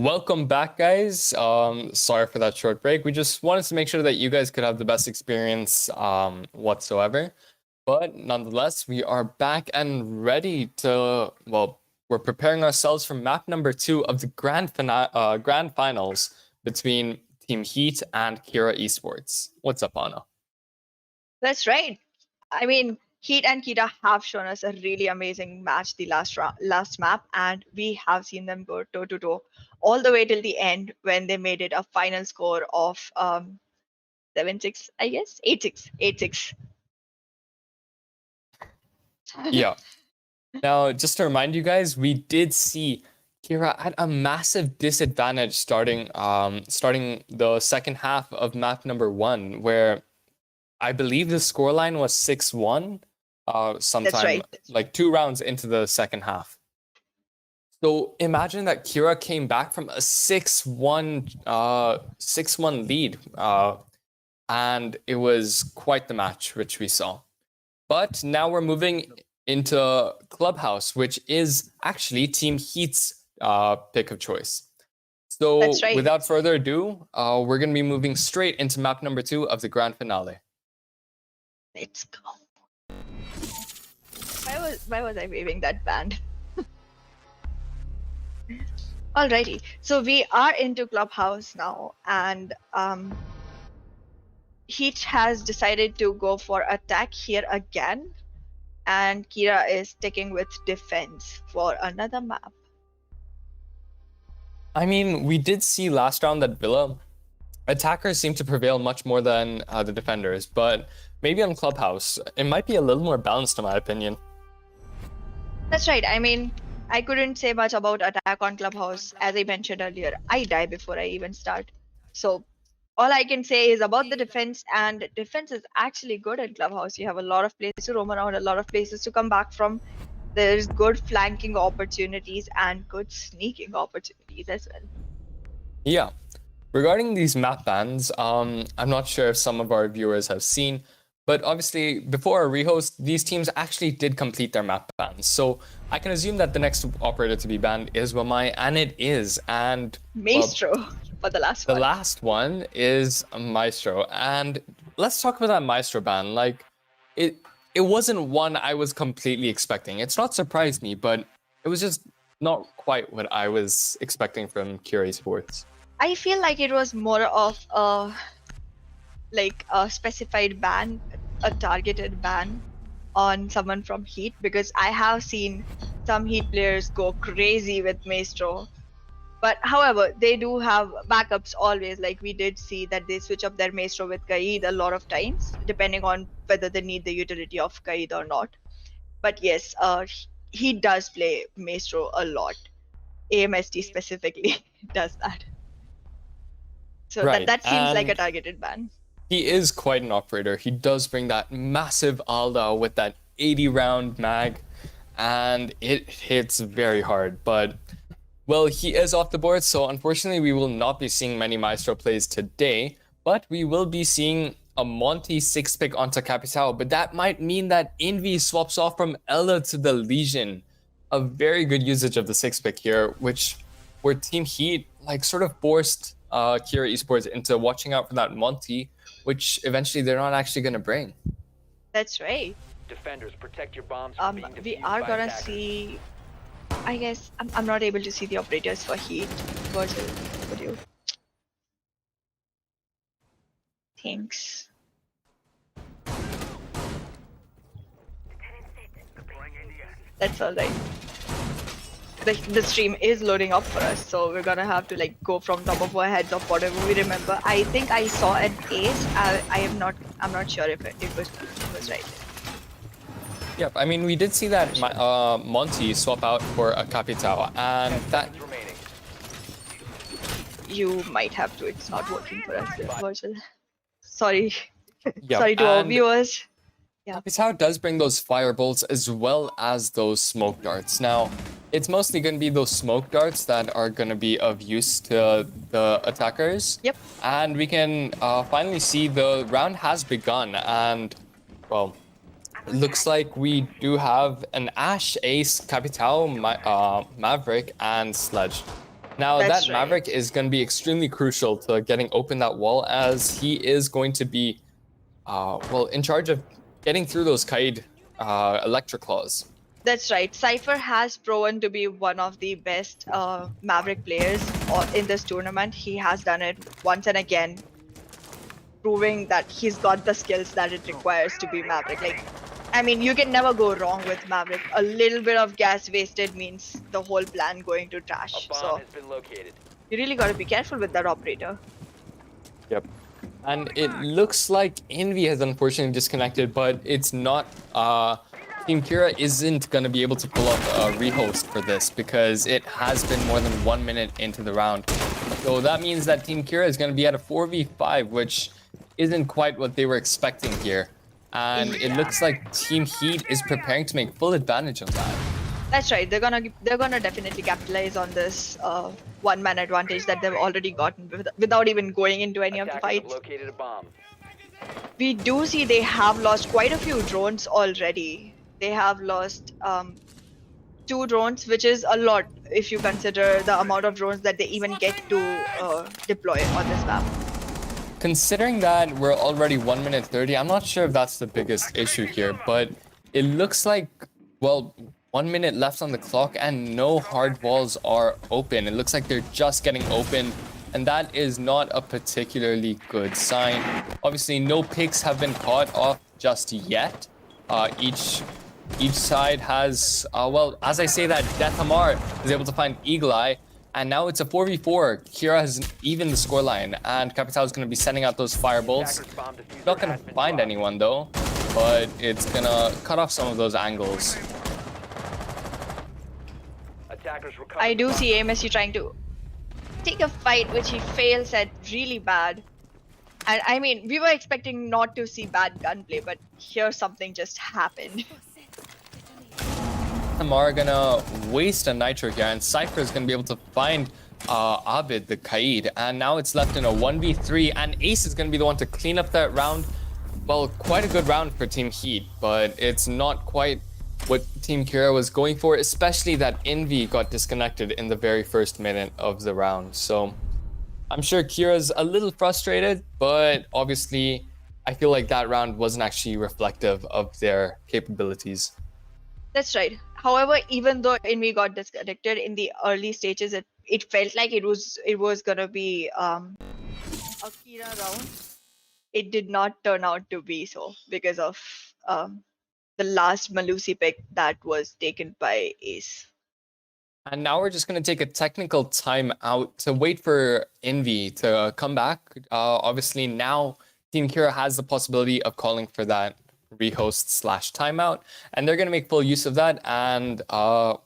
Welcome back, guys. Sorry for that short break. We just wanted to make sure that you guys could have the best experience whatsoever. But nonetheless, we are back and ready to, well, we're preparing ourselves for map number 2 of the grand finals between Team Heat and Kira Esports. What's up, Anna? That's right. I mean, Heat and Kita have shown us a really amazing match the last map, and we have seen them go toe to toe all the way till the end when they made it a final score of 7-6, I guess 8-6. Yeah. Now, just to remind you guys, we did see Kira at a massive disadvantage starting the second half of map number 1, where I believe the scoreline was 6-1 sometime right. like 2 rounds into the second half. So imagine that Kira came back from a 6-1 lead, and it was quite the match which we saw. But now we're moving into Clubhouse, which is actually Team Heat's pick of choice. So That's right. Without further ado, we're going to be moving straight into map number 2 of the grand finale. Let's go. Why was I waving that band? Alrighty, so we are into Clubhouse now, and Heat has decided to go for attack here again, and Kira is sticking with defense for another map. I mean, we did see last round that Villa attackers seem to prevail much more than the defenders, but maybe on Clubhouse, it might be a little more balanced in my opinion. That's right. I mean, I couldn't say much about attack on Clubhouse. As I mentioned earlier, I die before I even start. So all I can say is about the defense, and defense is actually good in Clubhouse. You have a lot of places to roam around, a lot of places to come back from. There's good flanking opportunities and good sneaking opportunities as well. Yeah. Regarding these map bans, I'm not sure if some of our viewers have seen, but obviously before our rehost, these teams actually did complete their map bans. So I can assume that the next operator to be banned is Wamai, and it is. And Maestro for the last one. The last one is Maestro. And let's talk about that Maestro ban. Like, it wasn't one I was completely expecting. It's not surprised me, but it was just not quite what I was expecting from Kira Esports. I feel like it was more of a specified ban, a targeted ban on someone from Heat, because I have seen some Heat players go crazy with Maestro. But however, they do have backups always. Like we did see that they switch up their Maestro with Kaid a lot of times, depending on whether they need the utility of Kaid or not. But yes, he does play Maestro a lot. AMST specifically does that. So right. that seems like a targeted ban. He is quite an operator. He does bring that massive Alda with that 80-round mag, and it hits very hard. But, well, he is off the board, so unfortunately we will not be seeing many Maestro plays today, but we will be seeing a Monty 6-pick onto Capitao, but that might mean that Envy swaps off from Ella to the Legion. A very good usage of the 6-pick here, where Team Heat sort of forced Kira Esports into watching out for that Monty, which eventually they're not actually going to bring. That's right. Defenders, protect your bombs. We are gonna see. I guess I'm not able to see the operators for Heat versus video. Thanks. That's all right. The stream is loading up for us, so we're gonna have to go from top of our heads of whatever we remember. I think I saw an ace. I'm not sure if it was right. Yep, I mean we did see that Monty swap out for a Capitao, and that you might have to. It's not working for us. Sorry. Yep. Sorry to all viewers. Yeah. Capitao does bring those firebolts as well as those smoke darts. Now, it's mostly going to be those smoke darts that are going to be of use to the attackers. Yep. And we can finally see the round has begun. And, well, it looks like we do have an Ash, Ace, Capitao, Maverick, and Sledge. Now, That's that right. Maverick is going to be extremely crucial to getting open that wall, as he is going to be, well, in charge of getting through those Kaid electric claws. That's right. Cypher has proven to be one of the best Maverick players in this tournament. He has done it once and again, proving that he's got the skills that it requires to be Maverick. Like, I mean, you can never go wrong with Maverick. A little bit of gas wasted means the whole plan going to A trash. bomb So has been located. you really got to be careful with that operator. Yep. And it looks like Envy has unfortunately disconnected, but it's not. Team Kira isn't going to be able to pull off a rehost for this because it has been more than 1 minute into the round. So that means that Team Kira is going to be at a 4v5, which isn't quite what they were expecting here. And it looks like Team Heat is preparing to make full advantage of that. That's right. They're gonna definitely capitalize on this one-man advantage that they've already gotten without even going into any of the Attackers have fights. located a bomb. We do see they have lost quite a few drones already. They have lost 2 drones, which is a lot if you consider the amount of drones that they even get to deploy on this map. Considering that we're already 1 minute 30, I'm not sure if that's the biggest issue here, but it looks like, well, 1 minute left on the clock and no hard walls are open. It looks like they're just getting open, and that is not a particularly good sign. Obviously, no picks have been caught off just yet. Each side has, well, as I say that, Death Hamar is able to find Eagle Eye, and now it's a 4v4. Kira has evened the scoreline, and Capital is going to be sending out those firebolts. Attackers bomb diffuser Not going has to been find spotted. anyone, though, but it's going to cut off some of those angles. Attackers recovered I the do bomb. see AMSU trying to take a fight, which he fails at really bad. And I mean, we were expecting not to see bad gunplay, but here something just happened. Hamar gonna waste a nitro here, and Cypher is gonna be able to find Abid, the Kaid, and now it's left in a 1v3, and Ace is gonna be the one to clean up that round. Well, quite a good round for Team Heat, but it's not quite what Team Kira was going for, especially that Envy got disconnected in the very first minute of the round. So I'm sure Kira's a little frustrated, but obviously I feel like that round wasn't actually reflective of their capabilities. That's right. However, even though Envy got disconnected in the early stages, it felt like it was gonna be a Kira round. It did not turn out to be so because of the last Malusi pick that was taken by Ace. And now we're just going to take a technical time out to wait for Envy to come back. Obviously, now Team Kira has the possibility of calling for that rehost / timeout, and they're going to make full use of that. And, well,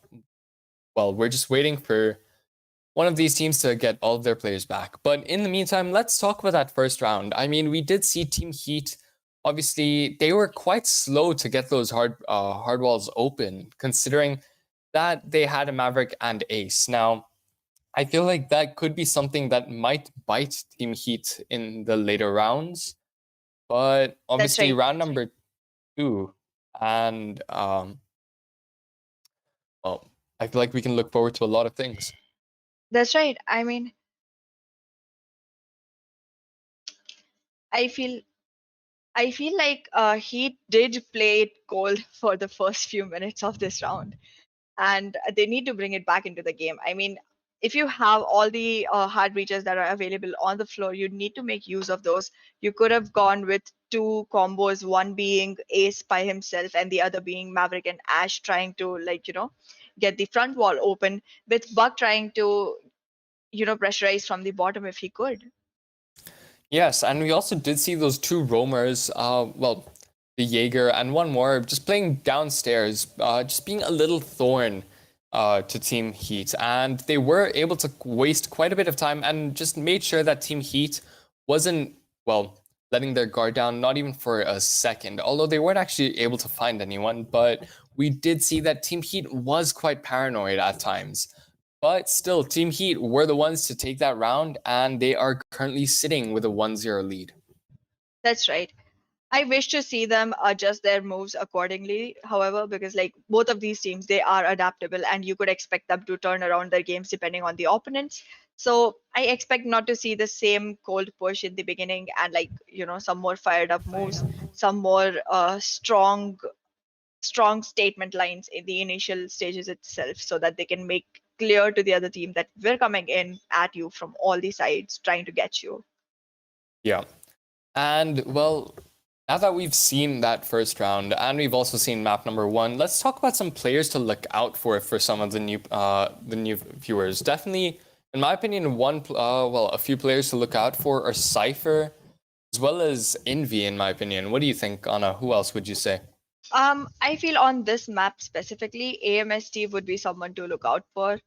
we're just waiting for one of these teams to get all of their players back. But in the meantime, let's talk about that first round. I mean, we did see Team Heat. Obviously, they were quite slow to get those hard walls open, considering that they had a Maverick and Ace. Now, I feel like that could be something that might bite Team Heat in the later rounds. But obviously, right. round number 2, and well, I feel like we can look forward to a lot of things. That's right. I mean, I feel like he did play it cold for the first few minutes of this round, and they need to bring it back into the game. I mean, if you have all the hard breaches that are available on the floor, you need to make use of those. You could have gone with 2 combos, one being Ace by himself and the other being Maverick and Ash trying to, like, get the front wall open, with Buck trying to, pressurize from the bottom if he could. Yes, and we also did see those 2 roamers, well, the Jaeger and one more, just playing downstairs, just being a little thorn to Team Heat. And they were able to waste quite a bit of time and just made sure that Team Heat wasn't, well, letting their guard down, not even for a second, although they weren't actually able to find anyone. But we did see that Team Heat was quite paranoid at times. But still, Team Heat were the ones to take that round, and they are currently sitting with a 1-0 lead. That's right. I wish to see them adjust their moves accordingly, however, because like both of these teams, they are adaptable and you could expect them to turn around their games depending on the opponents. So I expect not to see the same cold push in the beginning and like, some more fired up moves, some more strong statement lines in the initial stages itself so that they can make clear to the other team that we're coming in at you from all the sides trying to get you. Yeah. And well, now that we've seen that first round and we've also seen map number 1, let's talk about some players to look out for some of the new viewers. Definitely, in my opinion, a few players to look out for are Cypher as well as Envy. In my opinion, what do you think, Anna? Who else would you say? I feel on this map specifically, AMST would be someone to look out for.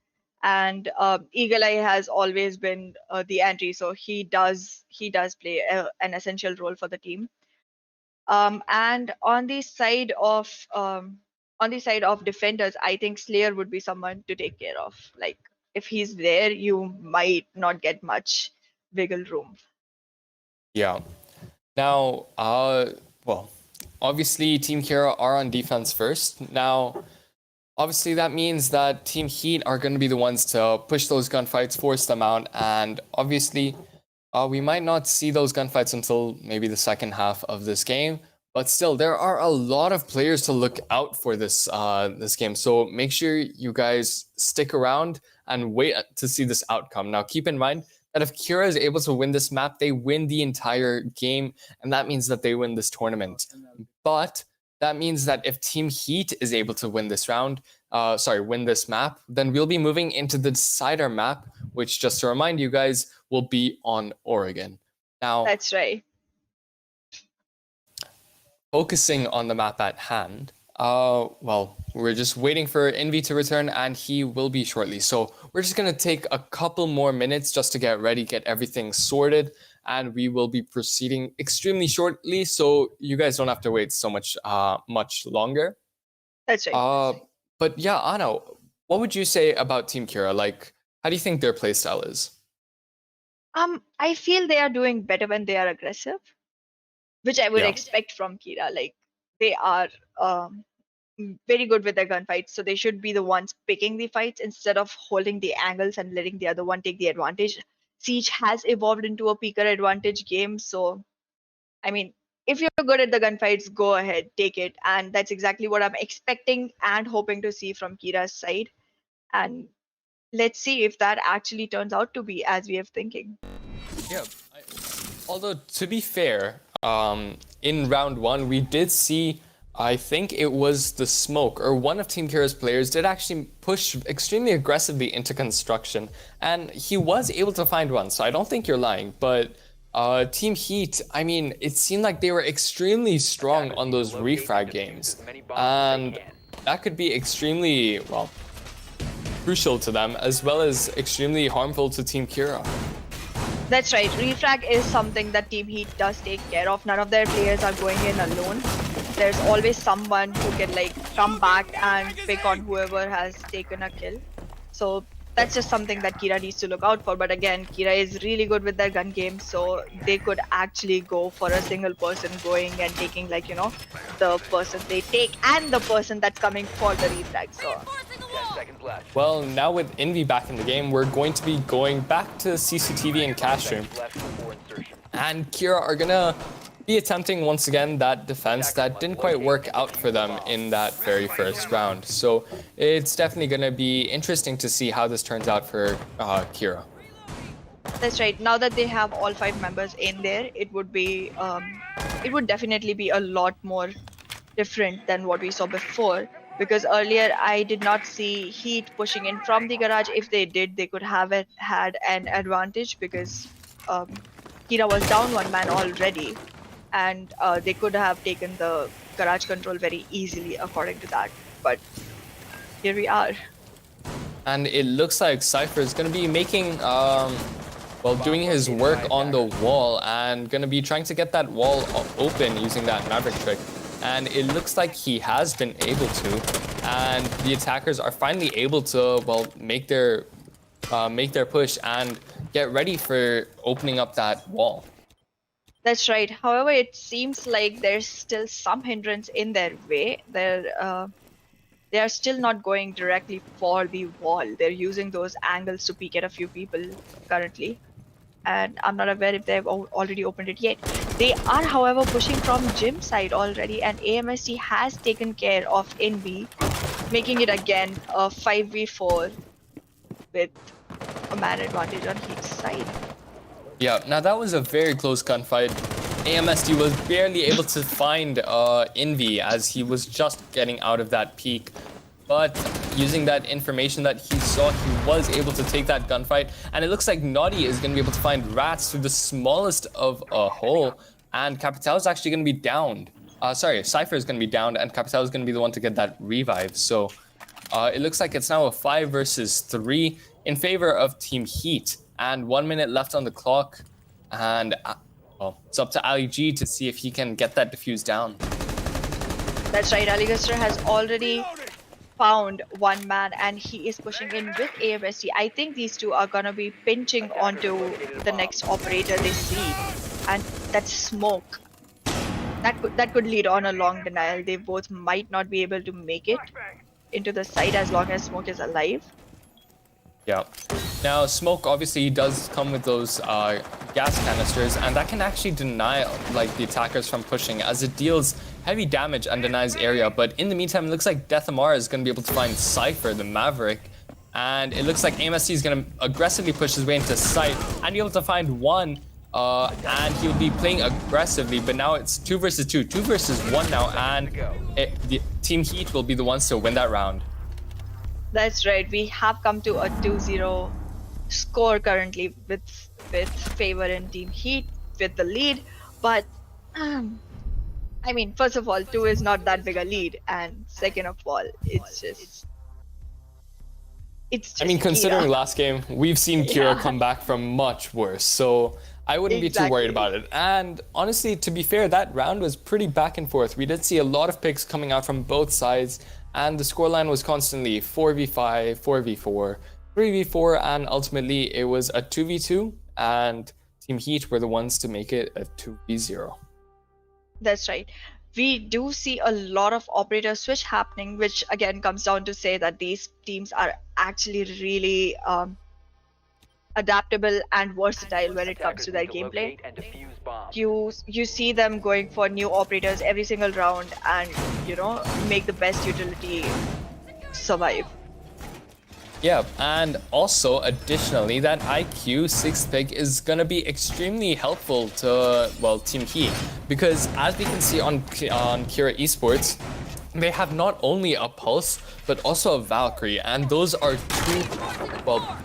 And Eagle Eye has always been the entry, so he does play an essential role for the team. And on the side of defenders, I think Slayer would be someone to take care of. Like if he's there, you might not get much wiggle room. Yeah. Now, well, obviously Team Kira are on defense first. Now, obviously that means that Team Heat are going to be the ones to push those gunfights, force them out, and obviously we might not see those gunfights until maybe the second half of this game. But still, there are a lot of players to look out for this game. So make sure you guys stick around and wait to see this outcome. Now, keep in mind that if Kira is able to win this map, they win the entire game, and that means that they win this tournament. But that means that if Team Heat is able to win this win this map, then we'll be moving into the decider map, which, just to remind you guys, will be on Oregon. Now, That's right. focusing on the map at hand, we're just waiting for Envy to return, and he will be shortly. So we're just going to take a couple more minutes just to get ready, get everything sorted, and we will be proceeding extremely shortly, so you guys don't have to wait so much longer. That's right. But yeah, Anna, what would you say about Team Kira? Like, how do you think their playstyle is? I feel they are doing better when they are aggressive, which I would Yeah. expect from Kira. Like they are very good with their gunfights, so they should be the ones picking the fights instead of holding the angles and letting the other one take the advantage. Siege has evolved into a peaker advantage game, so I mean, if you're good at the gunfights, go ahead, take it, and that's exactly what I'm expecting and hoping to see from Kira's side. And let's see if that actually turns out to be as we are thinking. Yeah. Although, to be fair, in round 1, we did see, I think it was the Smoke, or one of Team Kira's players did actually push extremely aggressively into construction, and he was able to find one, so I don't think you're lying. But Team Heat, I mean, it seemed like they were extremely strong on those refrag games, and that could be extremely, well, crucial to them, as well as extremely harmful to Team Kira. That's right. Refrag is something that Team Heat does take care of. None of their players are going in alone. There's always someone who can like come back and pick on whoever has taken a kill. So that's just something that Kira needs to look out for. But again, Kira is really good with their gun game, so they could actually go for a single person going and taking like, the person they take and the person that's coming for the refrag. So 10 seconds left. Well, now with Envy back in the game, we're going to be going back to CCTV and cash room. Left before insertion. And Kira are gonna be attempting once again that defense that didn't quite work out for them in that very first round. So it's definitely gonna be interesting to see how this turns out for Kira. that's right. Now that they have all 5 members in there, it would definitely be a lot more different than what we saw before. Because earlier I did not see Heat pushing in from the garage. If they did, they could have had an advantage because Kira was down 1 man already, and they could have taken the garage control very easily according to that. But here we are. And it looks like Cypher is going to be making, doing his work on the wall and going to be trying to get that wall open using that Maverick trick. And it looks like he has been able to. And the attackers are finally able to, make their push and get ready for opening up that wall. That's right. However, it seems like there's still some hindrance in their way. They are still not going directly for the wall. They're using those angles to peek at a few people currently. And I'm not aware if they've already opened it yet. They are, however, pushing from gym side already, and AMST has taken care of NB, making it again a 5v4 with a man advantage on Heat's side. Yeah, now that was a very close gunfight. AMSD was barely able to find Envy as he was just getting out of that peak. But using that information that he saw, he was able to take that gunfight. And it looks like Naughty is going to be able to find Rats through the smallest of a hole. And Capital is actually going to be downed. Cypher is going to be downed, and Capital is going to be the one to get that revive. So it looks like it's now a 5 versus 3 in favor of Team Heat. And 1 minute left on the clock. And well, it's up to Ali G to see if he can get that defuse down. That's right, Aligaster has already found one man and he is pushing in with AMSC. I think these two are gonna be pinching onto the next operator they see, and that's Smoke. That could lead on a long denial. They both might not be able to make it into the site as long as Smoke is alive. Yeah. Now, Smoke obviously does come with those gas canisters, and that can actually deny like the attackers from pushing, as it deals heavy damage and denies area. But in the meantime, it looks like Death Amar is going to be able to find Cypher, the Maverick, and it looks like AMSC is going to aggressively push his way into sight and be able to find one. And he'll be playing aggressively, but now it's 2 versus 2, 2 versus 1 now, and the Team Heat will be the ones to win that round. That's right. We have come to a 2-0 score currently with favor in Team Heat with the lead. But I mean, first of all, 2 is not that big a lead, and second of all, it's just. I mean, considering Kira. last game, we've seen Kira come back from much worse, so I wouldn't be too worried about it. And honestly, to be fair, that round was pretty back and forth. We did see a lot of picks coming out from both sides, and the scoreline was constantly 4v5, 4v4, 3v4, and ultimately it was a 2v2, and Team Heat were the ones to make it a 2v0. That's right. We do see a lot of operator switch happening, which again comes down to say that these teams are actually really adaptable and versatile when it comes to their gameplay. You see them going for new operators every single round and, you know, make the best utility survive. Yeah, and also additionally, that IQ 6th pick is gonna be extremely helpful to, well, Team Heat, because as we can see on Kira eSports, they have not only a Pulse but also a Valkyrie, and those are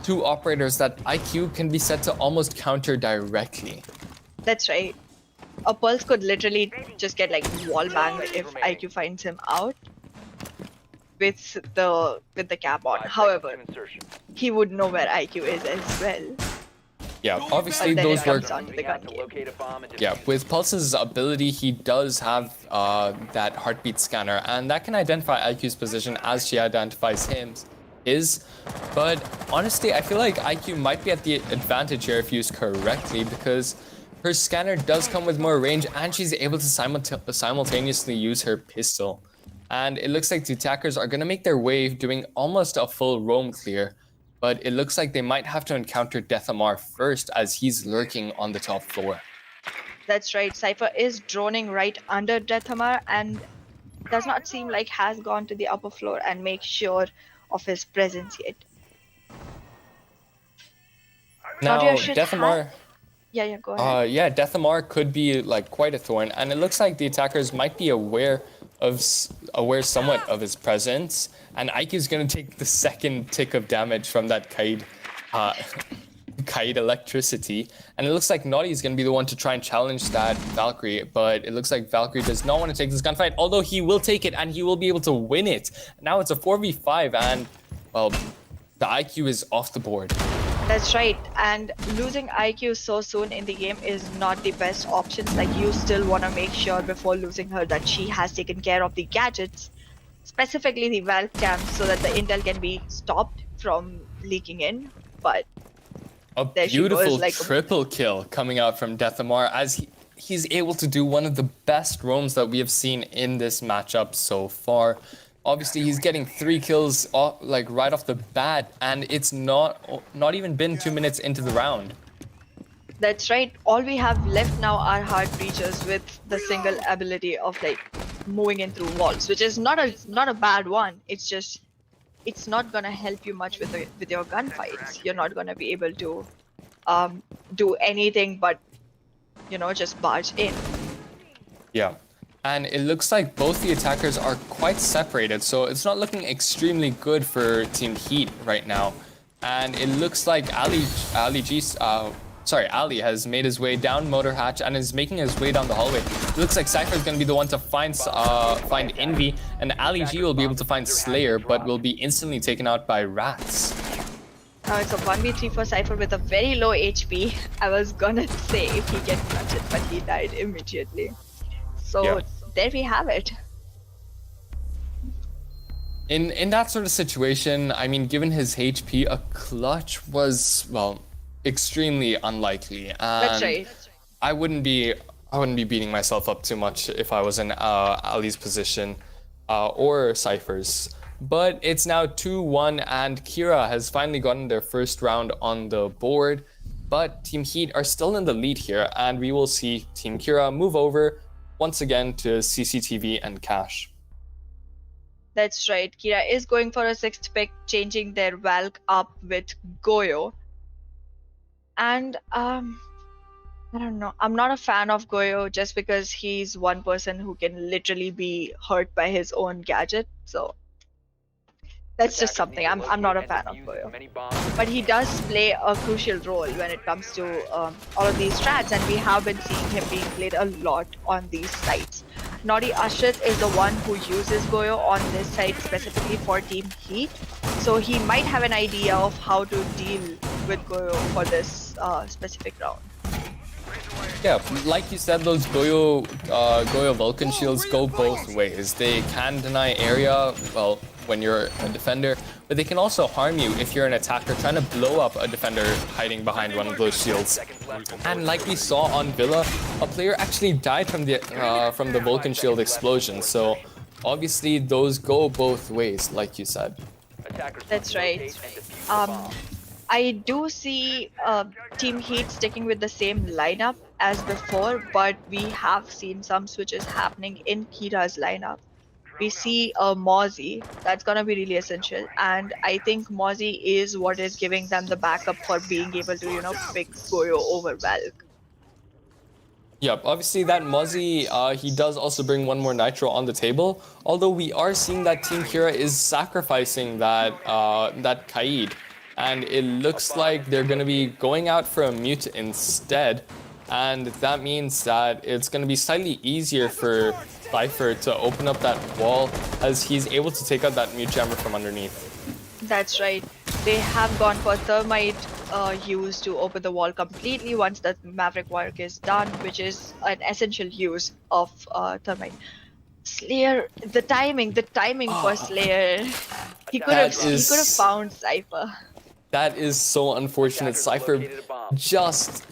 two operators that IQ can be said to almost counter directly. That's right. A Pulse could literally just get like wall bang if IQ finds him out with the cap on. However, he would know where IQ is as well. Yeah, obviously But then those it were. comes down to the gun game. Yeah, with Pulse's ability, he does have that heartbeat scanner, and that can identify IQ's position as she identifies his. But honestly, I feel like IQ might be at the advantage here if used correctly, because her scanner does come with more range, and she's able to simultaneously use her pistol. And it looks like the attackers are going to make their way doing almost a full roam clear, but it looks like they might have to encounter Death Amar first, as he's lurking on the top floor. That's right. Cypher is droning right under Death Amar and does not seem like has gone to the upper floor and make sure of his presence yet. Now, Claudia should Death Amar. have- Yeah, go ahead. Yeah, Death Amar could be like quite a thorn, and it looks like the attackers might be aware somewhat of his presence, and Ike's gonna take the second tick of damage from that kite electricity, and it looks like Naughty is gonna be the one to try and challenge that Valkyrie, but it looks like Valkyrie does not want to take this gunfight, although he will take it and he will be able to win it. Now it's a 4v5, and well, the IQ is off the board. That's right, and losing IQ so soon in the game is not the best option. Like, you still want to make sure before losing her that she has taken care of the gadgets, specifically the valve cam, so that the intel can be stopped from leaking in. But A there she goes, beautiful like triple kill coming out from Death Amar, as he's able to do one of the best roams that we have seen in this matchup so far. Obviously, he's getting 3 kills like right off the bat, and it's not even been 2 minutes into the round. That's right. All we have left now are hard breaches with the single ability of like moving in through walls, which is not a bad one. It's just it's not gonna help you much with your gunfights. You're not gonna be able to do anything but just barge in. Yeah. And it looks like both the attackers are quite separated, so it's not looking extremely good for Team Heat right now. And it looks like Ali has made his way down Motor Hatch and is making his way down the hallway. It looks like Cypher is going to be the one to find Envy, and Ali G will be able to find Slayer, but will be instantly taken out by Rats. Now it's a 1v3 for Cypher with a very low HP. I was gonna say if he can clutch it, but he died immediately. So Yeah. there we have it. In that sort of situation, I mean, given his HP, a clutch was, well, extremely unlikely. And That's right. I wouldn't be beating myself up too much if I was in Ali's position or Cypher's. But it's now 2-1, and Kira has finally gotten their first round on the board. But Team Heat are still in the lead here, and we will see Team Kira move over once again to CCTV and Cash. That's right. Kira is going for a 6th pick, changing their Valk up with Goyo. And I don't know. I'm not a fan of Goyo just because he's one person who can literally be hurt by his own gadget. So that's just something. I'm not a fan of Goyo. But he does play a crucial role when it comes to all of these strats, and we have been seeing him being played a lot on these sites. Naughty Ashrit is the one who uses Goyo on this site specifically for Team Heat, so he might have an idea of how to deal with Goyo for this specific round. Yeah, like you said, those Goyo Vulcan shields go both ways. They can deny area, well, when you're a defender, but they can also harm you if you're an attacker trying to blow up a defender hiding behind one of those shields. And like we saw on Villa, a player actually died from the Vulcan shield explosion. So obviously those go both ways, like you said. That's right. I do see Team Heat sticking with the same lineup as before, but we have seen some switches happening in Kira's lineup. We see a Mozzie that's gonna be really essential, and I think Mozzie is what is giving them the backup for being able to, pick Goyo over Valk. Yep, obviously that Mozzie, he does also bring one more Nitro on the table, although we are seeing that Team Kira is sacrificing that Kaid, and it looks like they're going to be going out for a Mute instead, and that means that it's going to be slightly easier for Cypher to open up that wall as he's able to take out that Mute Jammer from underneath. That's right. They have gone for Thermite use to open the wall completely once the Maverick work is done, which is an essential use of Thermite. Slayer, the timing for Slayer. He could have found Cypher. That is so unfortunate. Cypher just,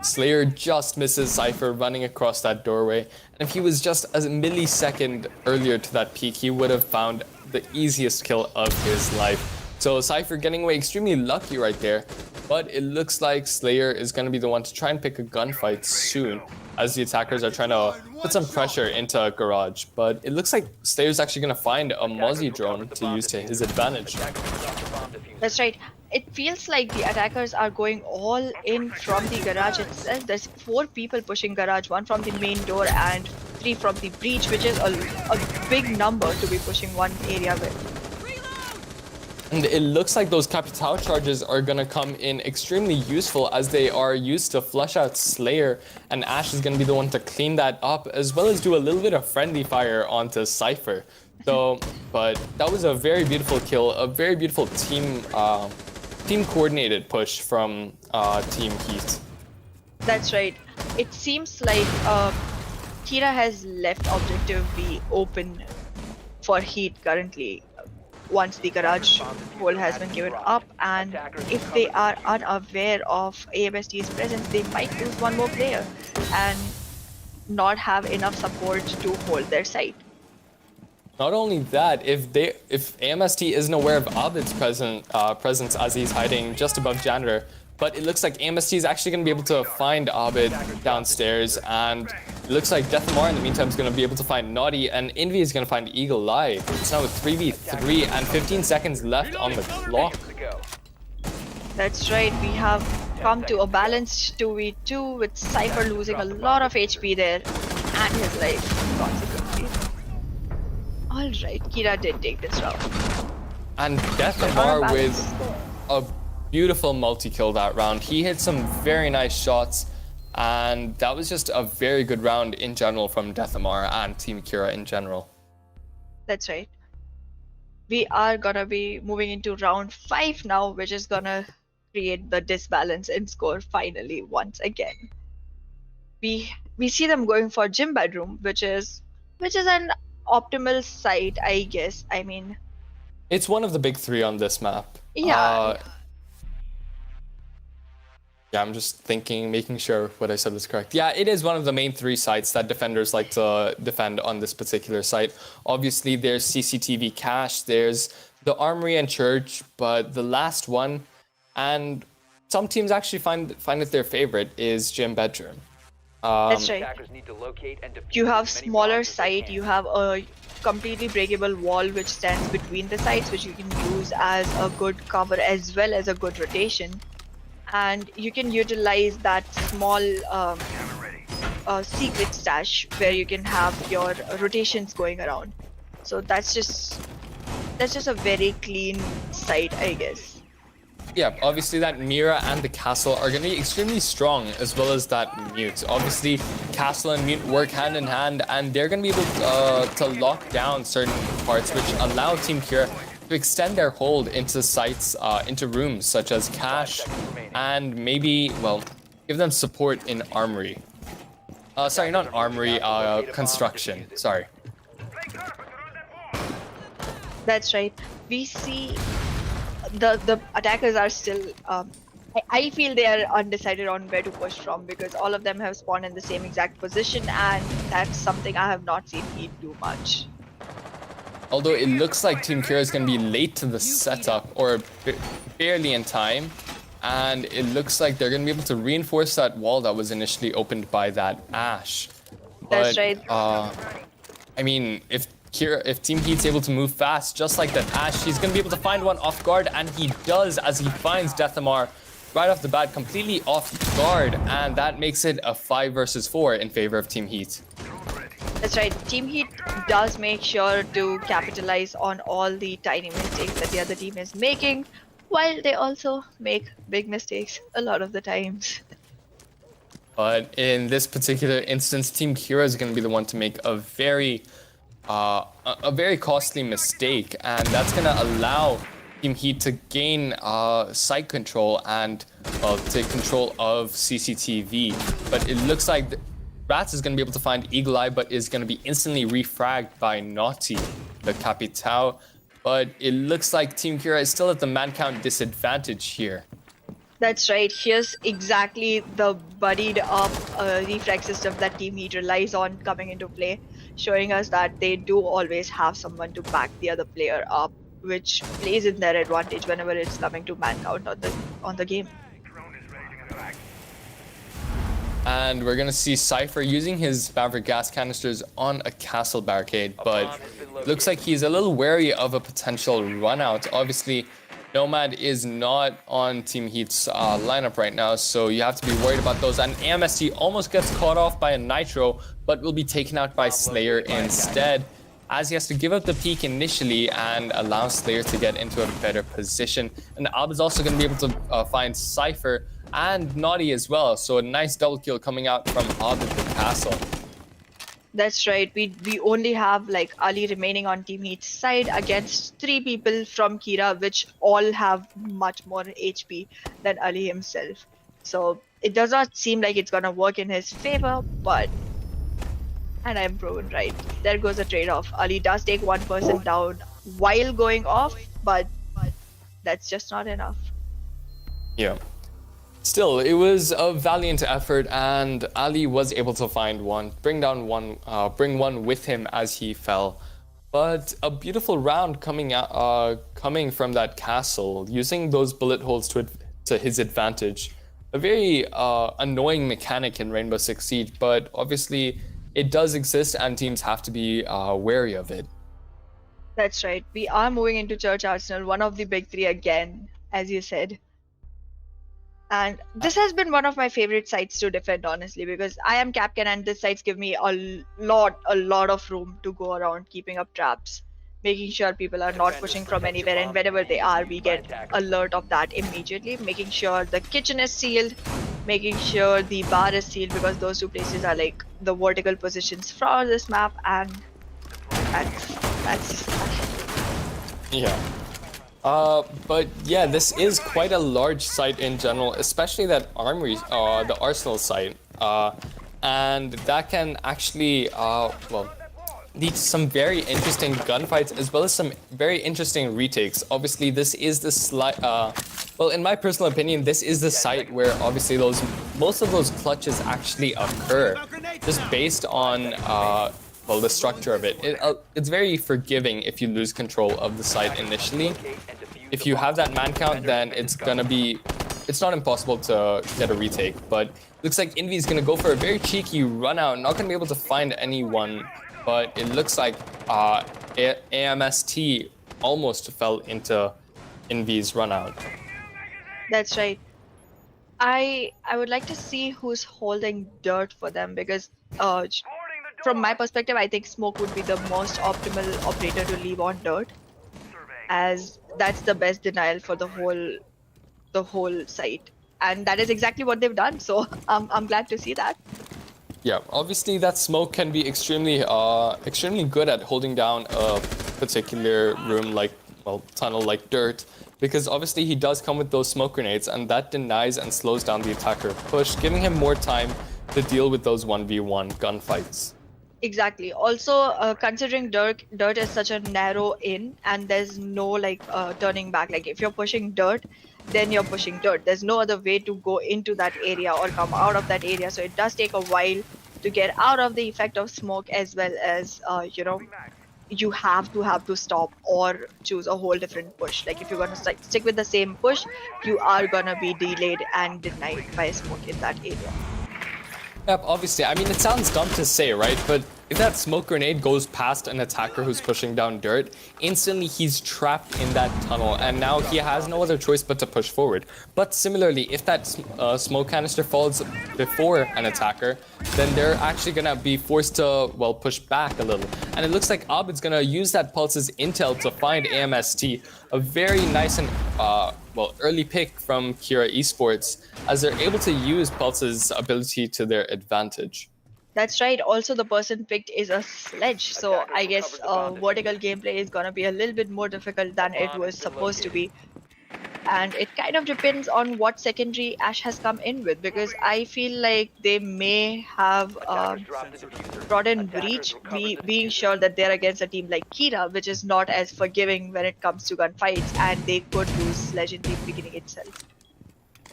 Slayer just misses Cypher running across that doorway. And if he was just a millisecond earlier to that peak, he would have found the easiest kill of his life. So Cypher getting away extremely lucky right there. But it looks like Slayer is going to be the one to try and pick a gunfight soon, as the attackers are trying to put some pressure into Garage. But it looks like Slayer's actually going to find a Mozzie drone to use to his advantage. That's right. It feels like the attackers are going all in from the garage itself. There's 4 people pushing garage, 1 from the main door and 3 from the breach, which is a big number to be pushing one area with. And it looks like those Capital charges are going to come in extremely useful, as they are used to flush out Slayer, and Ash is going to be the one to clean that up, as well as do a little bit of friendly fire onto Cypher. So, but that was a very beautiful kill, a very beautiful team coordinated push from Team Heat. That's right. It seems like Kira has left Objective B open for Heat currently. once the garage hole has been given up, and if they are unaware of AMST's presence, they might lose one more player and not have enough support to hold their site. Not only that, if AMST isn't aware of Abid's presence as he's hiding just above janitor, but it looks like AMST is actually going to be able to find Abid downstairs, and it looks like Deathamar in the meantime is going to be able to find Naughty, and Envy is going to find Eagle Eye. It's now a 3v3 and 15 seconds left on the clock. That's right, we have come to a balanced 2v2 with Cypher losing a lot of HP there and his life consequently. Alright, Kira did take this round. And Deathamar with a beautiful multi-kill that round. He hit some very nice shots, and that was just a very good round in general from Deathamar and Team Kira in general. That's right. We are gonna be moving into round 5 now, which is gonna create the disbalance in score finally once again. We see them going for gym bedroom, which is an optimal site, I guess. I mean, it's one of the big three on this map. Yeah. Yeah, I'm just thinking, making sure what I said was correct. Yeah, it is one of the main 3 sites that defenders like to defend on this particular site. Obviously, there's CCTV cache, there's the armory and church, but the last one, and some teams actually find it their favorite, is gym bedroom. That's right. You have smaller site, you have a completely breakable wall which stands between the sites, which you can use as a good cover as well as a good rotation. And you can utilize that small secret stash where you can have your rotations going around. So that's just a very clean site, I guess. Yeah, obviously that Mira and the Castle are going to be extremely strong, as well as that Mute. Obviously, Castle and Mute work hand in hand, and they're going to be able to lock down certain parts, which allow Team Kira to extend their hold into sites, into rooms such as cache, and maybe, well, give them support in armory. Sorry, not armory, construction. Sorry. That's right. We see the attackers are still I feel they are undecided on where to push from, because all of them have spawned in the same exact position, and that's something I have not seen Heat do much. Although it looks like Team Kira is going to be late to the setup, or barely in time, and it looks like they're going to be able to reinforce that wall that was initially opened by that Ash. But, that's right. I mean, if Team Heat's able to move fast, just like that Ash, he's going to be able to find one off guard, and he does, as he finds Deathamar right off the bat, completely off guard, and that makes it a 5 versus 4 in favor of Team Heat. That's right. Team Heat does make sure to capitalize on all the tiny mistakes that the other team is making, while they also make big mistakes a lot of the times. But in this particular instance, Team Kira is going to be the one to make a very costly mistake, and that's going to allow Team Heat to gain site control and take control of CCTV. But it looks like Rats is going to be able to find Eagle Eye, but is going to be instantly refragged by Naughty, the Capitao. But it looks like Team Kira is still at the man count disadvantage here. That's right. Here's exactly the buddied up reflex system that Team Heat relies on coming into play, showing us that they do always have someone to back the other player up, which plays in their advantage whenever it's coming to man count on the game. And we're going to see Cypher using his Maverick gas canisters on a castle barricade, but looks like he's a little wary of a potential run out. Obviously, Nomad is not on Team Heat's lineup right now, so you have to be worried about those. And AMST almost gets caught off by a Nitro, but will be taken out by Slayer instead, as he has to give up the peak initially and allow Slayer to get into a better position. And Ab is also going to be able to find Cypher and Naughty as well, so a nice double kill coming out from Ab at the castle. That's right. We only have like Ali remaining on Team Heat's side against 3 people from Kira, which all have much more HP than Ali himself. So it does not seem like it's gonna work in his favor, but And I'm proven right. There goes a trade-off. Ali does take one person down while going off, but that's just not enough. Yeah. Still, it was a valiant effort, and Ali was able to find one, bring one with him as he fell. But a beautiful round coming from that castle, using those bullet holes to his advantage. A very annoying mechanic in Rainbow Six Siege, but obviously it does exist, and teams have to be wary of it. That's right. We are moving into Church Arsenal, one of the big three again, as you said. And this has been one of my favorite sites to defend, honestly, because I am Capcan and this sites give me a lot of room to go around, keeping up traps, making sure people are not pushing from anywhere, and wherever they are, we get alert of that immediately, making sure the kitchen is sealed, making sure the bar is sealed, because those two places are like the vertical positions for this map, and that's Yeah. But yeah, this is quite a large site in general, especially that armory, the arsenal site, and that can actually, lead to some very interesting gunfights as well as some very interesting retakes. Obviously, this is the well, in my personal opinion, this is the site where obviously most of those clutches actually occur, just based on the structure of it. It's very forgiving if you lose control of the site initially. If you have that man count, then it's not impossible to get a retake. But looks like Envy is gonna go for a very cheeky run out, not gonna be able to find anyone. But it looks like AMST almost fell into Envy's run out. That's right. I would like to see who's holding dirt for them, because from my perspective, I think Smoke would be the most optimal operator to leave on dirt, as that's the best denial for the whole site, and that is exactly what they've done. So I'm glad to see that. Yeah, obviously that Smoke can be extremely good at holding down a particular room tunnel like dirt, because obviously he does come with those smoke grenades, and that denies and slows down the attacker push, giving him more time to deal with those 1v1 gunfights. Exactly. Also, considering dirt is such a narrow in, and there's no turning back. Like if you're pushing dirt, then you're pushing dirt. There's no other way to go into that area or come out of that area. So it does take a while to get out of the effect of smoke, as well as you have to stop or choose a whole different push. Like if you're gonna stick with the same push, you are gonna be delayed and denied by smoke in that area. Yep, obviously. I mean, it sounds dumb to say, right? But if that smoke grenade goes past an attacker who's pushing down dirt, instantly he's trapped in that tunnel, and now he has no other choice but to push forward. But similarly, if that smoke canister falls before an attacker, then they're actually gonna be forced to, push back a little. And it looks like Abid's gonna use that Pulse's intel to find AMST. A very nice and early pick from Kira Esports, as they're able to use Pulse's ability to their advantage. That's right. Also, the person picked is a sledge, so I guess vertical gameplay is gonna be a little bit more difficult than it was supposed to be. And it kind of depends on what secondary Ash has come in with, because I feel like they may have brought in Breach, being sure that they're against a team like Kira, which is not as forgiving when it comes to gunfights, and they could lose Sledge in the beginning itself.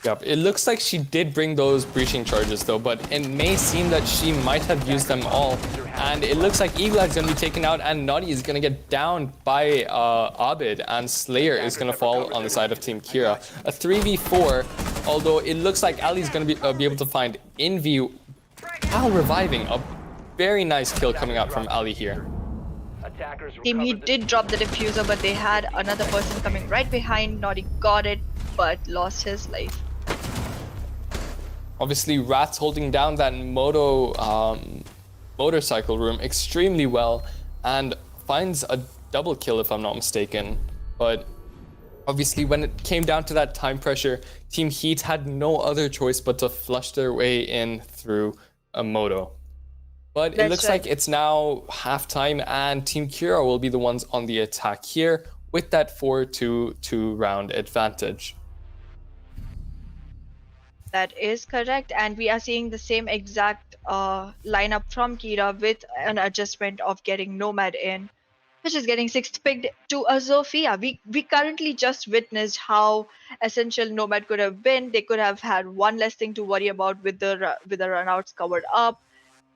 Yep, it looks like she did bring those breaching charges though, but it may seem that she might have used them all. And it looks like Eagle Eye's gonna be taken out, and Naughty is gonna get downed by Abid, and Slayer is gonna fall on the side of Team Kira. A 3v4, although it looks like Ali's gonna be able to find Envy while reviving. A very nice kill coming out from Ali here. Team Heat did drop the diffuser, but they had another person coming right behind. Naughty got it, but lost his life. Obviously, Rat's holding down that motorcycle room extremely well, and finds a double kill if I'm not mistaken. But obviously, when it came down to that time pressure, Team Heat had no other choice but to flush their way in through a moto. But it looks like it's now halftime, and Team Kira will be the ones on the attack here with that 4-2 round advantage. That is correct, and we are seeing the same exact lineup from Kira with an adjustment of getting Nomad in, which is getting sixth picked to a Zofia. We currently just witnessed how essential Nomad could have been. They could have had one less thing to worry about with the runouts covered up,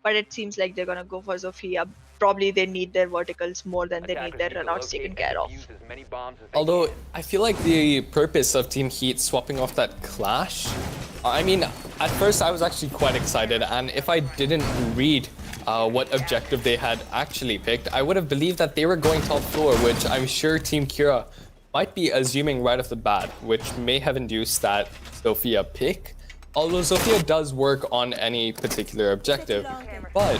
but it seems like they're gonna go for Zofia. Probably they need their verticals more than they need Attackers their need to runouts locate taken and care of. defuse as many bombs as they Although can. I feel like the purpose of Team Heat swapping off that clash, I mean, at first I was actually quite excited, and if I didn't read what objective they had actually picked, I would have believed that they were going top floor, which I'm sure Team Kira might be assuming right off the bat, which may have induced that Sophia pick. Although Sophia does work on any particular objective, but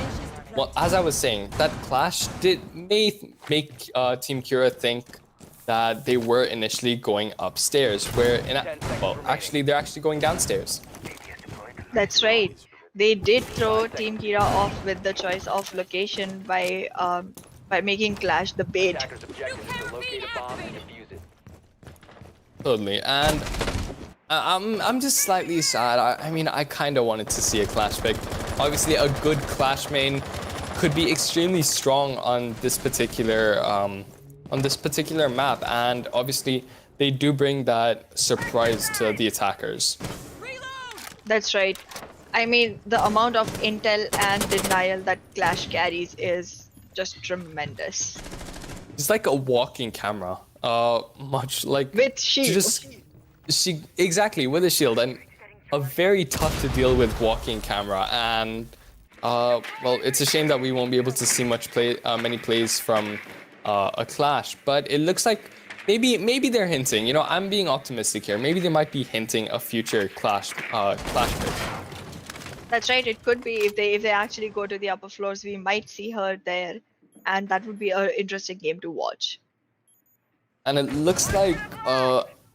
well, as I was saying, that clash may make Team Kira think that they were initially going upstairs, where well, actually they're actually going downstairs. That's right. They did throw Team Kira off with the choice of location by making Clash the bait. Attackers' objective is to locate a bomb and defuse it. Totally, and I'm just slightly sad. I mean, I kind of wanted to see a clash pick. Obviously, a good clash main could be extremely strong on this particular map, and obviously they do bring that surprise to the attackers. That's right. I mean, the amount of intel and denial that Clash carries is just tremendous. It's like a walking camera, much like With shield. She exactly with a shield, and a very tough to deal with walking camera. And well, it's a shame that we won't be able to see many plays from a clash. But it looks like maybe they're hinting. You know, I'm being optimistic here. Maybe they might be hinting a future clash pick. That's right. It could be if they actually go to the upper floors, we might see her there, and that would be an interesting game to watch. And it looks like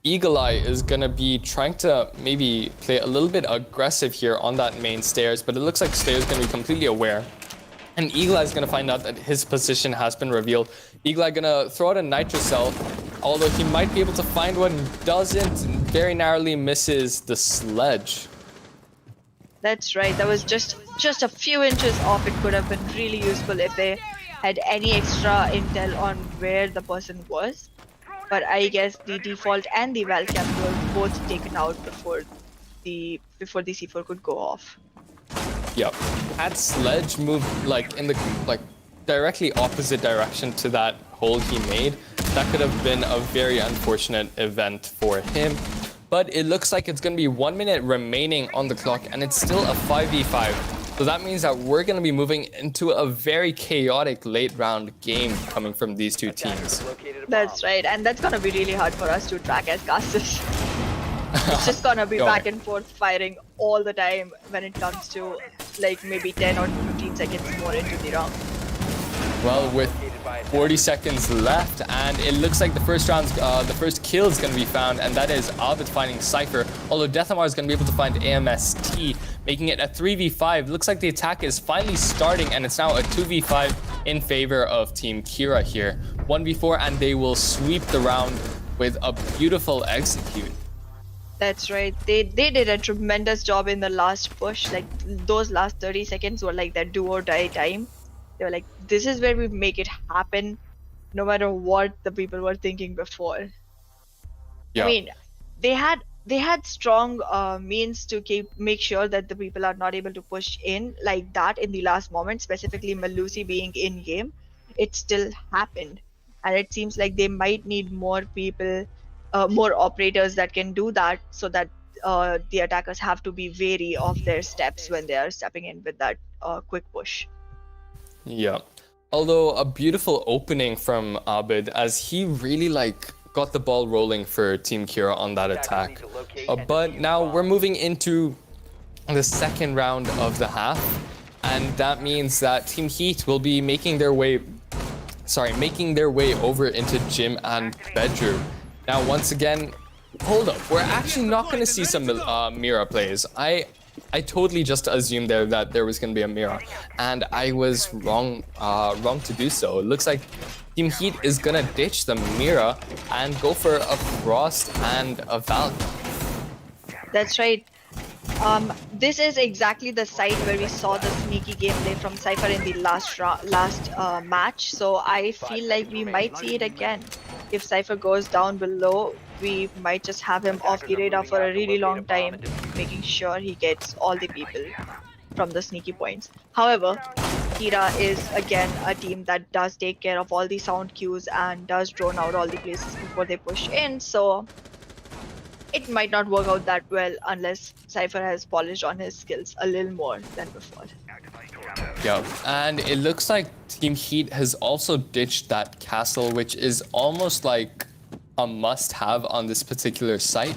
Eagle Eye is gonna be trying to maybe play a little bit aggressive here on that main stairs, but it looks like Slayer is gonna be completely aware. And Eagle Eye is gonna find out that his position has been revealed. Eagle Eye gonna throw out a Nitro Cell, although he might be able to find one, doesn't, very narrowly misses the sledge. That's right. That was just a few inches off. It could have been really useful if they had any extra intel on where the person was. But I guess the default and the Valcam were both taken out before the C4 could go off. Yep. Had Sledge moved like in the directly opposite direction to that hole he made, that could have been a very unfortunate event for him. But it looks like it's going to be 1 minute remaining on the clock, and it's still a 5v5. So that means that we're going to be moving into a very chaotic late round game coming from these two teams. That's right, and that's gonna be really hard for us to track as casters. It's just gonna be back and forth firing all the time when it comes to like maybe 10 or 15 seconds more into the round. Well, with 40 seconds left, and it looks like the first kill is going to be found, and that is Abid finding Cypher. Although Deathamar is going to be able to find AMST, making it a 3v5. Looks like the attack is finally starting, and it's now a 2v5 in favor of Team Kira here. 1v4, and they will sweep the round with a beautiful execute. That's right. They did a tremendous job in the last push. Like those last 30 seconds were like that do or die time. They were like, this is where we make it happen, no matter what the people were thinking before. Yeah. I mean, they had strong means to make sure that the people are not able to push in like that in the last moment. Specifically, Malusi being in game, it still happened, and it seems like they might need more people, more operators that can do that, so that the attackers have to be wary of their steps when they are stepping in with that quick push. Yeah. Although a beautiful opening from Abid, as he really got the ball rolling for Team Kira on that attack. But now we're moving into the second round of the half, and that means that Team Heat will be making their way over into gym and bedroom. Now once again, hold up, we're actually not going to see some Mira plays. I totally just assumed there that there was going to be a Mira, and I was wrong to do so. It looks like Team Heat is going to ditch the Mira and go for a Frost and a Valk. That's right. This is exactly the site where we saw the sneaky gameplay from Cypher in the last match. So I feel like we might see it again. If Cypher goes down below, we might just have him off the radar for a really long time, making sure he gets all the people from the sneaky points. However, Kira is again a team that does take care of all the sound cues and does drone out all the places before they push in. So it might not work out that well unless Cypher has polished on his skills a little more than before. Yeah, and it looks like Team Heat has also ditched that castle, which is almost like a must-have on this particular site.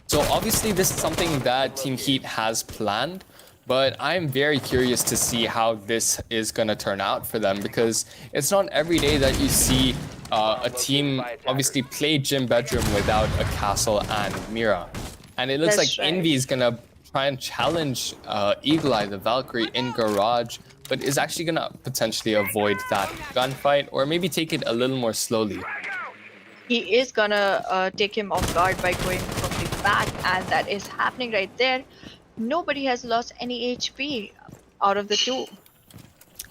So obviously this is something that Team Heat has planned, but I'm very curious to see how this is going to turn out for them, because it's not every day that you see a team obviously play Gym Bedroom without a castle and Mira. And it looks That's like right. Envy is going to try and challenge Eagle Eye, the Valkyrie, in Garage, but is actually going to potentially avoid that gunfight, or maybe take it a little more slowly. He is gonna take him off guard by going from the back, and that is happening right there. Nobody has lost any HP out of the two.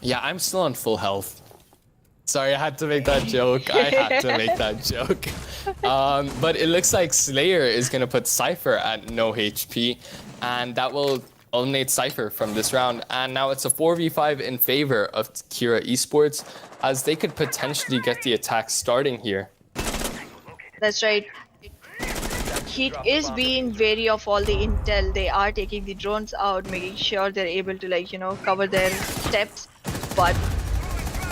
Yeah, I'm still on full health. Sorry, I had to make that joke. I had to make that joke. But it looks like Slayer is going to put Cypher at no HP, and that will eliminate Cypher from this round. And now it's a 4v5 in favor of Kira eSports, as they could potentially get the attack starting here. That's right. Heat is being wary of all the intel. They are taking the drones out, making sure they're able to, like, you know, cover their steps. But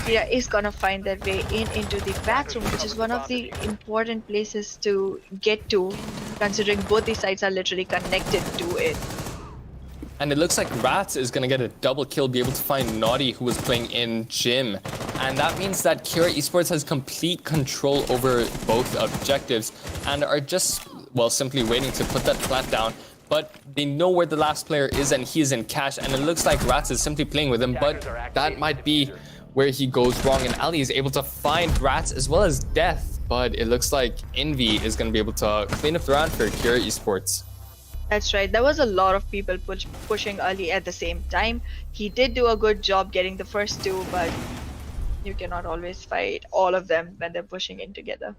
Kira is gonna find their way into the bathroom, which is one of the important places to get to, considering both the sites are literally connected to it. And it looks like Rats is going to get a double kill, be able to find Naughty, who was playing in Gym. And that means that Kira eSports has complete control over both objectives and are just, well, simply waiting to put that plant down. But they know where the last player is, and he is in cash. And it looks like Rats is simply playing with him, but that might be where he goes wrong. And Ali is able to find Rats as well as Death. But it looks like Envy is going to be able to clean up the round for Kira eSports. That's right. There was a lot of people pushing early at the same time. He did do a good job getting the first two, but you cannot always fight all of them when they're pushing in together.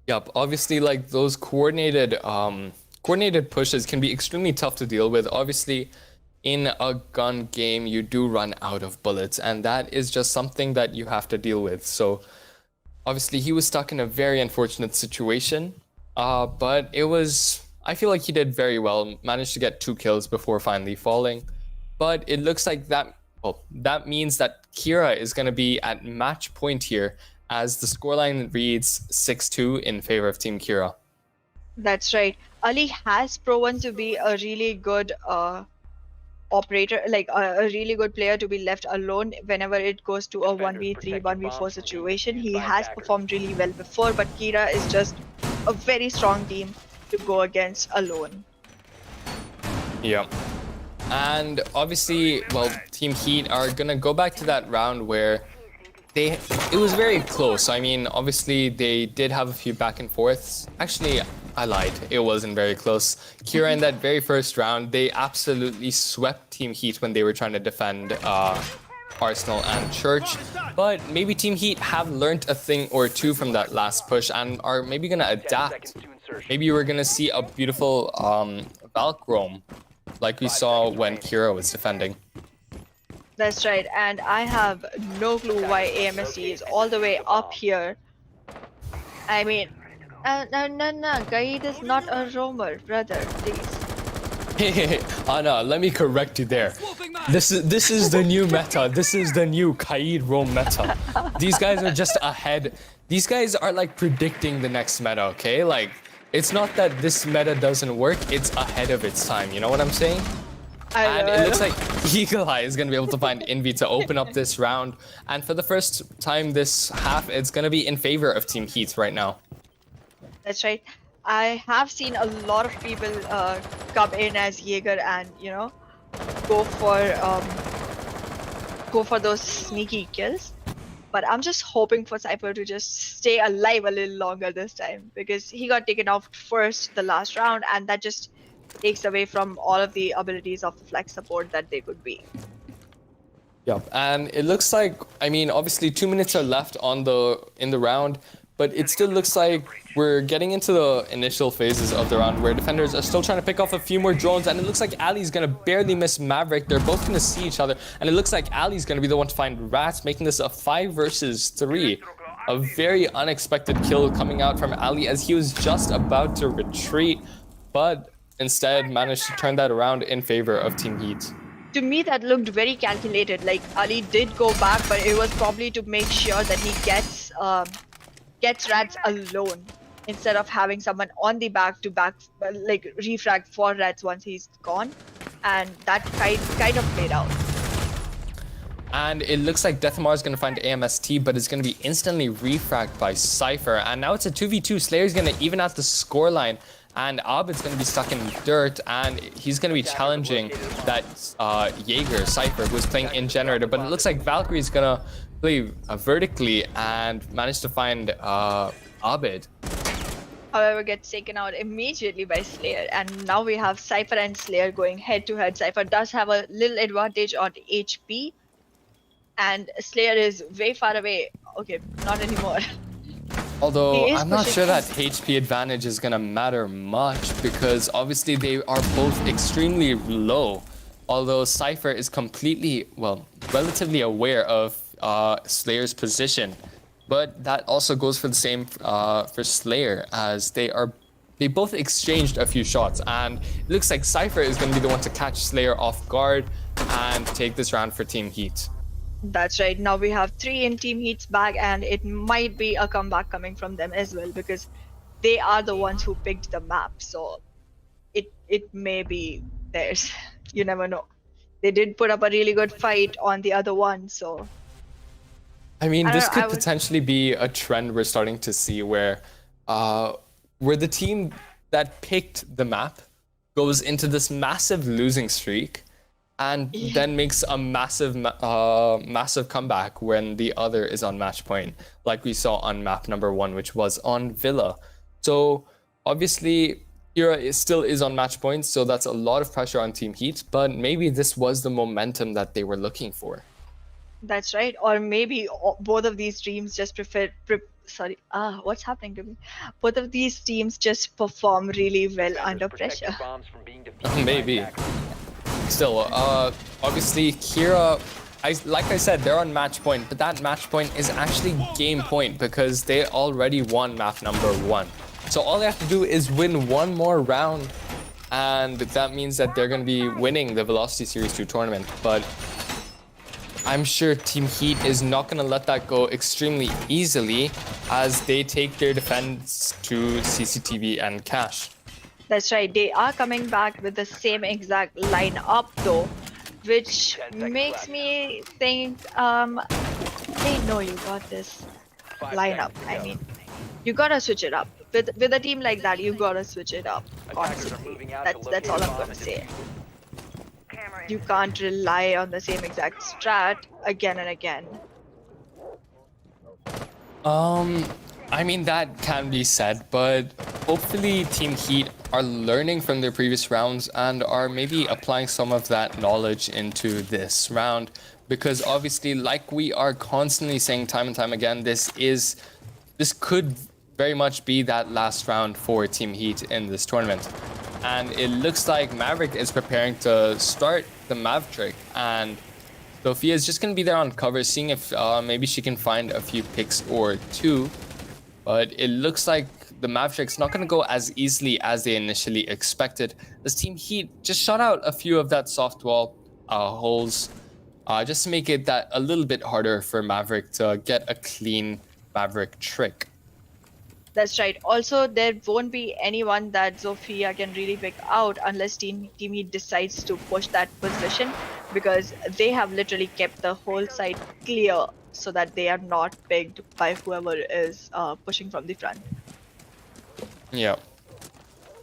Yep, obviously, like, those coordinated pushes can be extremely tough to deal with. Obviously, in a gun game, you do run out of bullets, and that is just something that you have to deal with. So obviously he was stuck in a very unfortunate situation, but I feel like he did very well, managed to get 2 kills before finally falling. But it looks like that means that Kira is going to be at match point here, as the scoreline reads 6-2 in favor of Team Kira. That's right. Ali has proven to be a really good operator, like a really good player to be left alone whenever it goes to a 1v3, 1v4 situation. He has performed really well before, but Kira is just a very strong team to go against alone. Yeah. And obviously, well, Team Heat are going to go back to that round where it was very close. I mean, obviously, they did have a few back and forths. Actually, I lied. It wasn't very close. Kira, in that very first round, they absolutely swept Team Heat when they were trying to defend Arsenal and Church. But maybe Team Heat have learned a thing or two from that last push and are maybe going to adapt. Maybe we're going to see a beautiful Valk roam, like we saw when Kira was defending. That's right, and I have no clue why AMSC is all the way up here. I mean, no, Gaid is not a roamer, brother, please. Hey, Anna, let me correct you there. This is the new meta. This is the new Kaid roam meta. These guys are just ahead. These guys are like predicting the next meta, okay? Like, it's not that this meta doesn't work, it's ahead of its time, you know what I'm saying? And it looks like Eagle Eye is going to be able to find Envy to open up this round. And for the first time this half, it's going to be in favor of Team Heat right now. That's right. I have seen a lot of people come in as Jaeger and, you know, go for those sneaky kills. But I'm just hoping for Cypher to just stay alive a little longer this time, because he got taken out first the last round, and that just takes away from all of the abilities of the flex support that they could be. Yep, and it looks like, I mean, obviously 2 minutes are left in the round, but it still looks like we're getting into the initial phases of the round where defenders are still trying to pick off a few more drones, and it looks like Ali's gonna barely miss Maverick. They're both gonna see each other, and it looks like Ali's gonna be the one to find Rats, making this a 5 versus 3. A very unexpected kill coming out from Ali as he was just about to retreat, but instead managed to turn that around in favor of Team Heat. To me, that looked very calculated. Like Ali did go back, but it was probably to make sure that he gets Rats alone instead of having someone on the back to like refrag for Rats once he's gone, and that kind of played out. And it looks like Deathmar is going to find AMST, but it's going to be instantly refragged by Cypher. And now it's a 2v2. Slayer's going to even out the scoreline. And Abed's going to be stuck in dirt, and he's going to be challenging that Jaeger, Cypher, who's playing in Generator. But it looks like Valkyrie's going to play vertically and manage to find Abed. However, gets taken out immediately by Slayer, and now we have Cypher and Slayer going head to head. Cypher does have a little advantage on HP, and Slayer is way far away. Okay, not anymore. Although I'm not sure that HP advantage is gonna matter much because obviously they are both extremely low. Although Cypher is completely, well, relatively aware of Slayer's position. But that also goes for the same for Slayer, as they both exchanged a few shots, and it looks like Cypher is gonna be the one to catch Slayer off guard and take this round for Team Heat. That's right. Now we have 3 in Team Heat's bag, and it might be a comeback coming from them as well, because they are the ones who picked the map. So it may be theirs. You never know. They did put up a really good fight on the other one, so. I mean, this could potentially be a trend we're starting to see where the team that picked the map goes into this massive losing streak and then makes a massive comeback when the other is on match point, like we saw on map number 1, which was on Villa. So obviously Kira still is on match points, so that's a lot of pressure on Team Heat, but maybe this was the momentum that they were looking for. That's right. Or maybe both of these teams just what's happening to me? Both of these teams just perform really well under pressure. Maybe. Still, obviously Kira, like I said, they're on match point, but that match point is actually game point because they already won map number 1. So all they have to do is win one more round, and that means that they're going to be winning the Velocity Series 2 tournament. But I'm sure Team Heat is not going to let that go extremely easily as they take their defense to CCTV and Cash. That's right. They are coming back with the same exact line-up though, which makes me think, they know you got this lineup. I mean, you gotta switch it up. With a team like that, you gotta switch it up constantly. That's all I'm gonna say. You can't rely on the same exact strat again and again. I mean, that can be said, but hopefully Team Heat are learning from their previous rounds and are maybe applying some of that knowledge into this round, because obviously, like we are constantly saying time and time again, this could very much be that last round for Team Heat in this tournament. And it looks like Maverick is preparing to start the Mav trick, and Sophia is just going to be there on cover, seeing if maybe she can find a few picks or two. But it looks like the Mav trick's not going to go as easily as they initially expected. This Team Heat just shot out a few of that soft wall holes just to make it that a little bit harder for Maverick to get a clean Maverick trick. That's right. Also, there won't be anyone that Zofia can really pick out unless Team Heat decides to push that position, because they have literally kept the whole side clear so that they are not picked by whoever is pushing from the front. Yeah.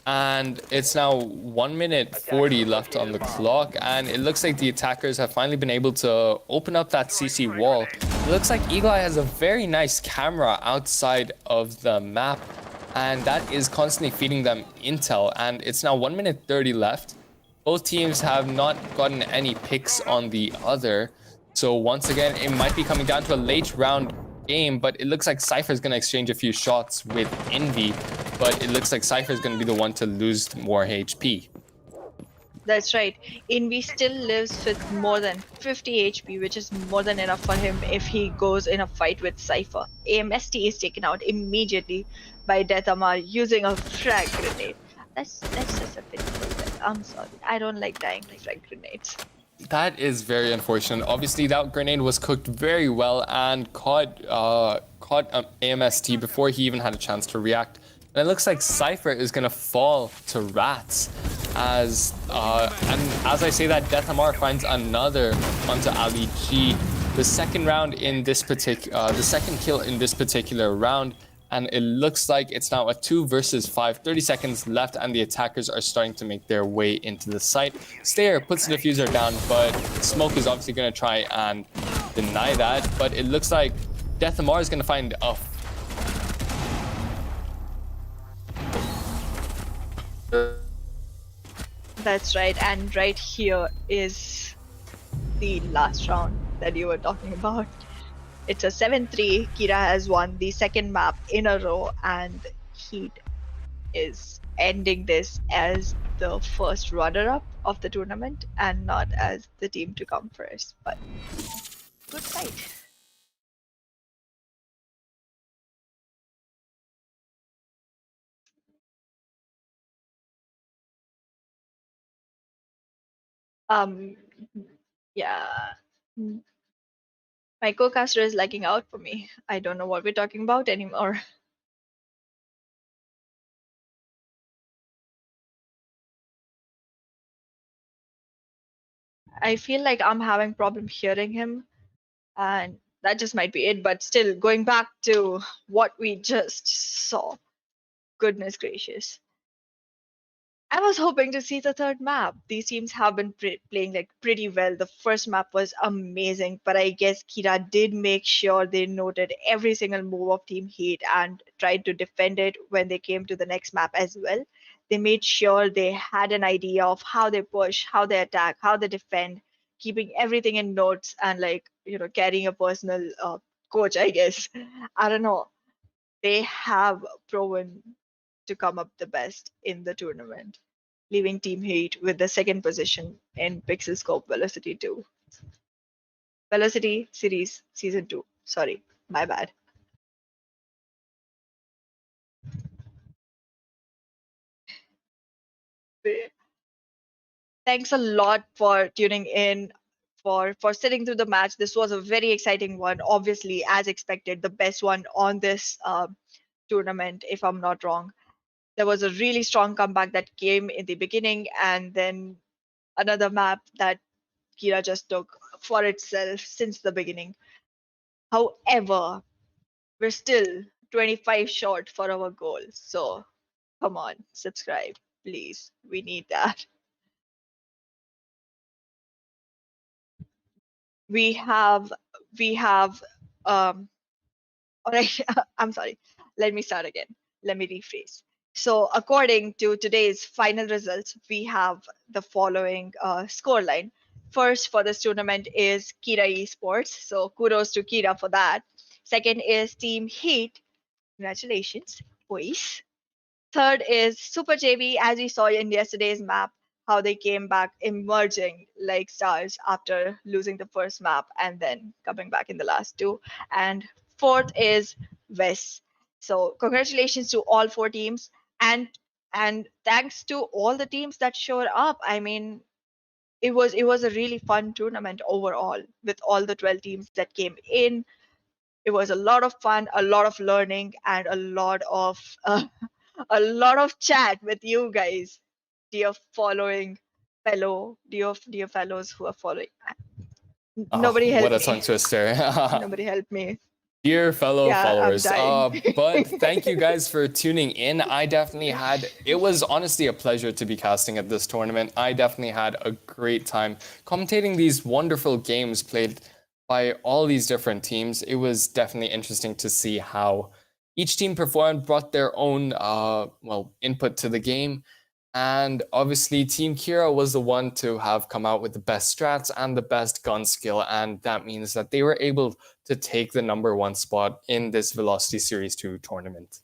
And it's now 1 minute 40 left on the clock, and it looks like the attackers have finally been able to open up that CC wall. It looks like Eagle Eye has a very nice camera outside of the map, and that is constantly feeding them intel. And it's now 1 minute 30 left. Both teams have not gotten any picks on the other. So once again, it might be coming down to a late round game, but it looks like Cypher is going to exchange a few shots with Envy, but it looks like Cypher is going to be the one to lose more HP. That's right. Envy still lives with more than 50 HP, which is more than enough for him if he goes in a fight with Cypher. AMST is taken out immediately by Death Amar using a frag grenade. That's just a pitiful death. I'm sorry. I don't like dying to frag grenades. That is very unfortunate. Obviously, that grenade was cooked very well and caught AMST before he even had a chance to react. And it looks like Cypher is going to fall to Rats and as I say that, Death Amar finds another onto Ali G. The second round in this the second kill in this particular round, and it looks like it's now a 2 versus 5. 30 seconds left, and the attackers are starting to make their way into the site. Stayer puts the diffuser down, but Smoke is obviously going to try and deny that. But it looks like Death Amar is going to find a That's right, and right here is the last round that you were talking about. It's a 7-3. Kira has won the second map in a row, and Heat is ending this as the first runner-up of the tournament and not as the team to come first. But good fight. Um, yeah. My co-caster is lagging out for me. I don't know what we're talking about anymore. I feel like I'm having problem hearing him, and that just might be it. But still, going back to what we just saw, goodness gracious. I was hoping to see the third map. These teams have been playing like pretty well. The first map was amazing, but I guess Kira did make sure they noted every single move of Team Heat and tried to defend it when they came to the next map as well. They made sure they had an idea of how they push, how they attack, how they defend, keeping everything in notes and carrying a personal coach, I guess. I don't know. They have proven to come up the best in the tournament, leaving Team Heat with the second position in PixelScope Velocity 2. Velocity Series Season 2. Sorry, my bad. Thanks a lot for tuning in, for sitting through the match. This was a very exciting one. Obviously, as expected, the best one on this tournament, if I'm not wrong. There was a really strong comeback that came in the beginning, and then another map that Kira just took for itself since the beginning. However, we're still 25 short for our goal. So come on, subscribe, please. We need that. We have we have all right. I'm sorry. Let me start again. Let me rephrase. So, according to today's final results, we have the following scoreline. First for this tournament is Kira eSports. So, kudos to Kira for that. Second is Team Heat. Congratulations, boys. Third is Super JV, as we saw in yesterday's map, how they came back emerging like stars after losing the first map and then coming back in the last two. And fourth is Wes. So congratulations to all four teams, and thanks to all the teams that showed up. I mean, it was a really fun tournament overall with all the 12 teams that came in. It was a lot of fun, a lot of learning, and a lot of a lot of chat with you guys, dear following dear fellows who are following. Oh, Nobody what help a tongue me. twister. Nobody help me. Dear fellow Yeah, I'm followers, dying. but thank you guys for tuning in. It was honestly a pleasure to be casting at this tournament. I definitely had a great time commentating these wonderful games played by all these different teams. It was definitely interesting to see how Each team performed, brought their own input to the game. And obviously, Team Kira was the one to have come out with the best strats and the best gun skill. And that means that they were able to take the #1 spot in this Velocity Series 2 tournament.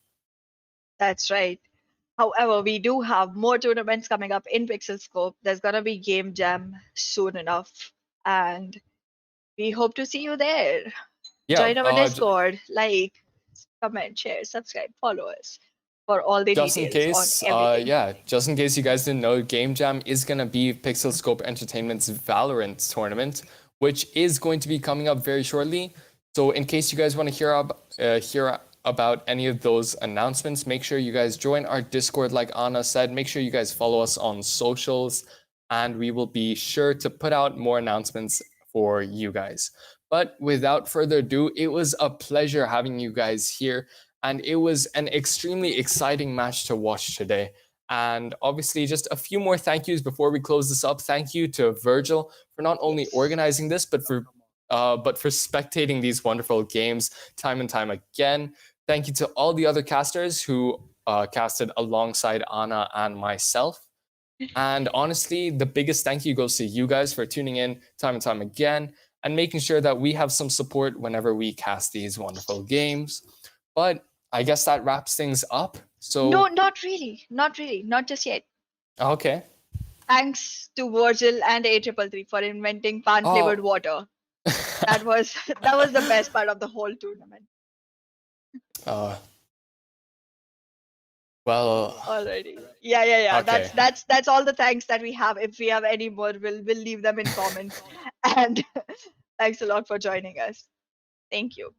That's right. However, we do have more tournaments coming up in PixelScope. There's gonna be Game Jam soon enough, and we hope to see you there. Yeah, Join our Discord, like, comment, share, subscribe, follow us for all the just in details on case, everything. just in case you guys didn't know, Game Jam is going to be PixelScope Entertainment's Valorant tournament, which is going to be coming up very shortly. So in case you guys want to hear about any of those announcements, make sure you guys join our Discord like Anna said. Make sure you guys follow us on socials, and we will be sure to put out more announcements for you guys. But without further ado, it was a pleasure having you guys here. And it was an extremely exciting match to watch today. And obviously, just a few more thank yous before we close this up. Thank you to Virgil for not only organizing this, but for spectating these wonderful games time and time again. Thank you to all the other casters who casted alongside Anna and myself. And honestly, the biggest thank you goes to you guys for tuning in time and time again and making sure that we have some support whenever we cast these wonderful games. But I guess that wraps things up. So No, not really. Not really. Not just yet. okay. Thanks to Virgil and A333 for inventing pan flavored water. That was the best part of the whole tournament. Well. Alrighty. Yeah. Okay. That's all the thanks that we have. If we have any more, we'll leave them in comments. And thanks a lot for joining us. Thank you.